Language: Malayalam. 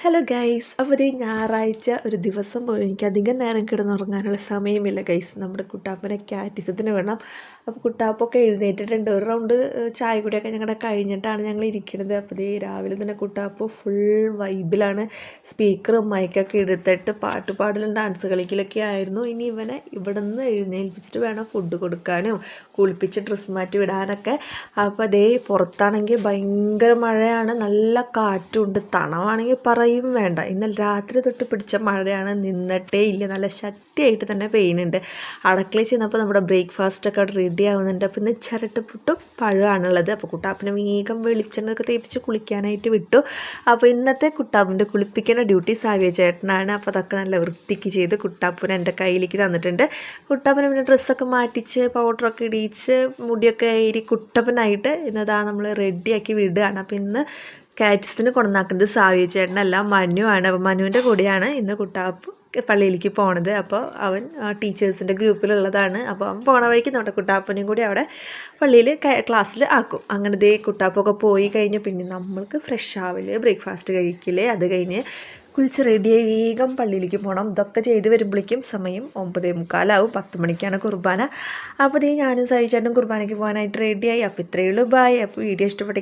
ഹലോ ഗൈസ്, അപ്പോൾ ഇതേ ഞായറാഴ്ച ഒരു ദിവസം പോലും എനിക്ക് അധികം നേരം കിടന്നുറങ്ങാനുള്ള സമയമില്ല ഗൈസ്. നമ്മുടെ കുട്ടാപ്പനെ കാറ്റിസത്തിന് വേണം. അപ്പോൾ കുട്ടാപ്പൊക്കെ എഴുന്നേറ്റിട്ടുണ്ട്. ഒരു റൗണ്ട് ചായ കുടിയൊക്കെ ഞങ്ങളുടെ കഴിഞ്ഞിട്ടാണ് ഞങ്ങൾ ഇരിക്കുന്നത്. അപ്പോൾ ഇതേ രാവിലെ തന്നെ കുട്ടാപ്പ് ഫുൾ വൈബിലാണ്. സ്പീക്കറും മൈക്കൊക്കെ എടുത്തിട്ട് പാട്ട് പാടലും ഡാൻസ് കളിക്കലൊക്കെ ആയിരുന്നു. ഇനി ഇവനെ ഇവിടെ നിന്ന് എഴുന്നേൽപ്പിച്ചിട്ട് വേണം ഫുഡ് കൊടുക്കാനും കുളിപ്പിച്ച് ഡ്രസ്സ് മാറ്റി വിടാനൊക്കെ. അപ്പോൾ അതേ പുറത്താണെങ്കിൽ ഭയങ്കര മഴയാണ്, നല്ല കാറ്റുണ്ട്, തണവാണെങ്കിൽ പറയും വേണ്ട. ഇന്നലെ രാത്രി തൊട്ട് പിടിച്ച മഴയാണ്, നിന്നിട്ടേ ഇല്ല, നല്ല ശക്തിയായിട്ട് തന്നെ പെയ്യുന്നുണ്ട്. അടുക്കളയിൽ ചെന്നപ്പോൾ നമ്മുടെ ബ്രേക്ക്ഫാസ്റ്റൊക്കെ അവിടെ റെഡി ആവുന്നുണ്ട്. അപ്പോൾ ഇന്ന് ചിരട്ടപ്പുട്ടും പഴമാണുള്ളത്. അപ്പോൾ കുട്ടാപ്പിനെ വേഗം വെളിച്ചെണ്ണയൊക്കെ തേപ്പിച്ച് കുളിക്കാനായിട്ട് വിട്ടു. അപ്പോൾ ഇന്നത്തെ കുട്ടാപ്പിൻ്റെ കുളിപ്പിക്കുന്ന ഡ്യൂട്ടി സാവിയ ചേട്ടനാണ്. അപ്പോൾ അതൊക്കെ നല്ല വൃത്തിക്ക് ചെയ്ത് കുട്ടാപ്പിനെ എൻ്റെ കയ്യിലേക്ക് തന്നിട്ടുണ്ട്. കുട്ടാപ്പിനെ പിന്നെ ഡ്രസ്സൊക്കെ മാറ്റിച്ച് പൗഡറൊക്കെ ഇടിച്ച് മുടിയൊക്കെ ഏരി കുട്ടപ്പനായിട്ട് ഇന്നതാ നമ്മൾ റെഡിയാക്കി വിടുകയാണ്. അപ്പോൾ ഇന്ന് കാറ്റിസത്തിന് കൊണ്ടുവന്നാക്കുന്നത് സാവിയ ചേട്ടനല്ല, മനുവാണ്. അപ്പോൾ മനുവിൻ്റെ കൂടെയാണ് ഇന്ന് കുട്ടാപ്പ് പള്ളിയിലേക്ക് പോണത്. അപ്പോൾ അവൻ ടീച്ചേഴ്സിൻ്റെ ഗ്രൂപ്പിലുള്ളതാണ്. അപ്പോൾ അവൻ പോണ വഴിക്ക് നമ്മുടെ കുട്ടാപ്പനെയും കൂടി അവിടെ പള്ളിയിൽ ക്ലാസ്സിൽ ആക്കും. അങ്ങനെ ദേ കുട്ടാപ്പൊക്കെ പോയി കഴിഞ്ഞ് പിന്നെ നമ്മൾക്ക് ഫ്രഷ് ആവല്, ബ്രേക്ക്ഫാസ്റ്റ് കഴിക്കൽ, അത് കഴിഞ്ഞ് കുളിച്ച് റെഡിയായി വേഗം പള്ളിയിലേക്ക് പോകണം. ഇതൊക്കെ ചെയ്ത് വരുമ്പോഴേക്കും സമയം 9:45 10 മണിക്കാണ് കുർബാന. അപ്പോൾ ഞാനും സായി ചേട്ടനും കുർബാനയ്ക്ക് പോകാനായിട്ട് റെഡിയായി. അപ്പോൾ ഇത്രയേ ഉള്ളൂ. ബൈ. അപ്പോൾ വീഡിയോ ഇഷ്ടപ്പെട്ടു